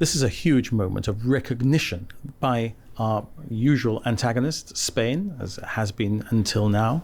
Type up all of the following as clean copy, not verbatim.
This is a huge moment of recognition by our usual antagonist, Spain, as it has been until now,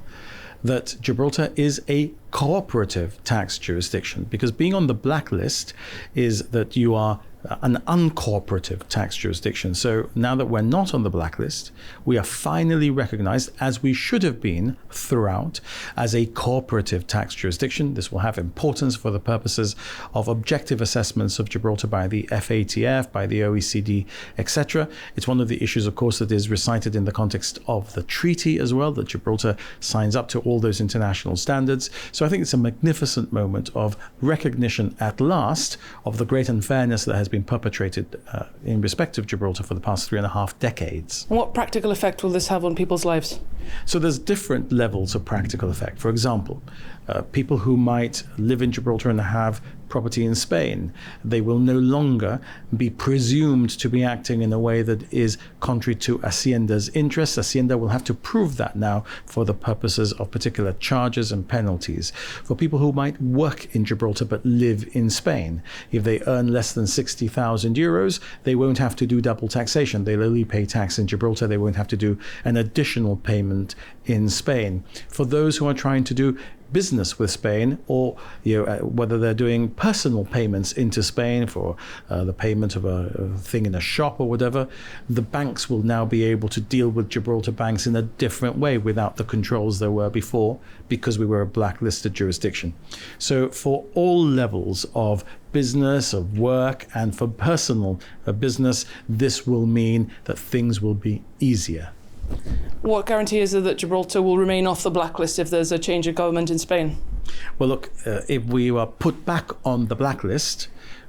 that Gibraltar is a cooperative tax jurisdiction, because being on the blacklist is that you are an uncooperative tax jurisdiction. So now that we're not on the blacklist, we are finally recognized, as we should have been throughout, as a cooperative tax jurisdiction. This will have importance for the purposes of objective assessments of Gibraltar by the FATF, by the OECD, etc. It's one of the issues, of course, that is recited in the context of the treaty as well, that Gibraltar signs up to all those international standards. So I think it's a magnificent moment of recognition at last of the great unfairness that has been perpetrated in respect of Gibraltar for the past 3.5 decades. What practical effect will this have on people's lives? So there's different levels of practical effect. For example, people who might live in Gibraltar and have property in Spain, they will no longer be presumed to be acting in a way that is contrary to Hacienda's interests. Hacienda will have to prove that now for the purposes of particular charges and penalties. For people who might work in Gibraltar but live in Spain, if they earn less than 60,000 euros, they won't have to do double taxation. They'll only pay tax in Gibraltar. They won't have to do an additional payment in Spain. For those who are trying to do business with Spain, or whether they're doing personal payments into Spain for the payment of a thing in a shop or whatever, the banks will now be able to deal with Gibraltar banks in a different way without the controls there were before, because we were a blacklisted jurisdiction. So for all levels of business, of work, and for personal business, this will mean that things will be easier. What guarantee is there that Gibraltar will remain off the blacklist if there's a change of government in Spain? Well, look, if we are put back on the blacklist,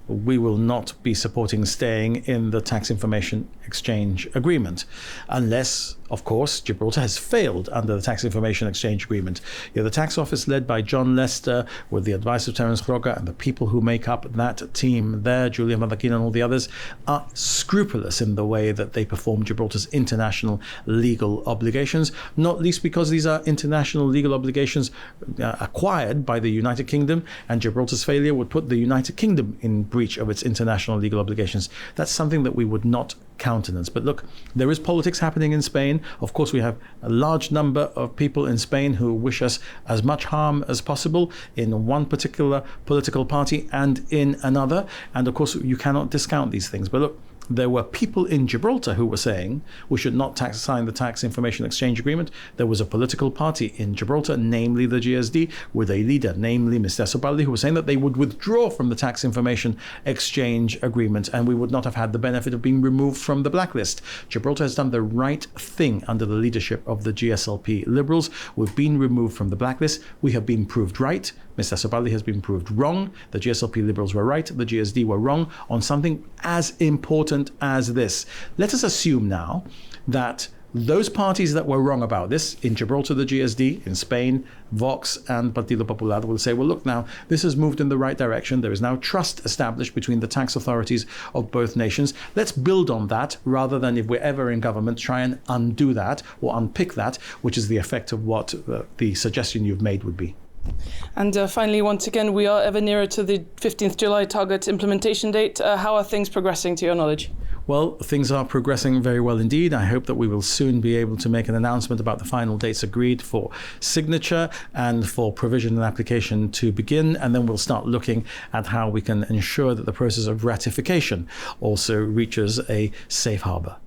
we will not be supporting staying in the tax information exchange agreement, unless, of course, Gibraltar has failed under the tax information exchange agreement. The tax office led by John Lester, with the advice of Terence Roca and the people who make up that team there, Julia Madakin and all the others, are scrupulous in the way that they perform Gibraltar's international legal obligations, not least because these are international legal obligations acquired by the United Kingdom, and Gibraltar's failure would put the United Kingdom in breach of its international legal obligations. That's something that we would not countenance. But look, there is politics happening in Spain. Of course, we have a large number of people in Spain who wish us as much harm as possible in one particular political party and in another. And of course, you cannot discount these things. But look, there were people in Gibraltar who were saying we should not sign the tax information exchange agreement. There was a political party in Gibraltar, namely the GSD, with a leader, namely Mr. Sobaldi, who was saying that they would withdraw from the tax information exchange agreement, and we would not have had the benefit of being removed from the blacklist. Gibraltar has done the right thing under the leadership of the GSLP Liberals. We've been removed from the blacklist. We have been proved right. Mr. Sobaldi has been proved wrong. The GSLP Liberals were right. The GSD were wrong on something as important as this. Let us assume now that those parties that were wrong about this, in Gibraltar, the GSD, in Spain, Vox and Partido Popular, will say, well, look, now this has moved in the right direction. There is now trust established between the tax authorities of both nations. Let's build on that, rather than, if we're ever in government, try and undo that or unpick that, which is the effect of what the suggestion you've made would be. And finally, once again, we are ever nearer to the 15th July target implementation date. How are things progressing, to your knowledge? Well, things are progressing very well indeed. I hope that we will soon be able to make an announcement about the final dates agreed for signature and for provision and application to begin. And then we'll start looking at how we can ensure that the process of ratification also reaches a safe harbor.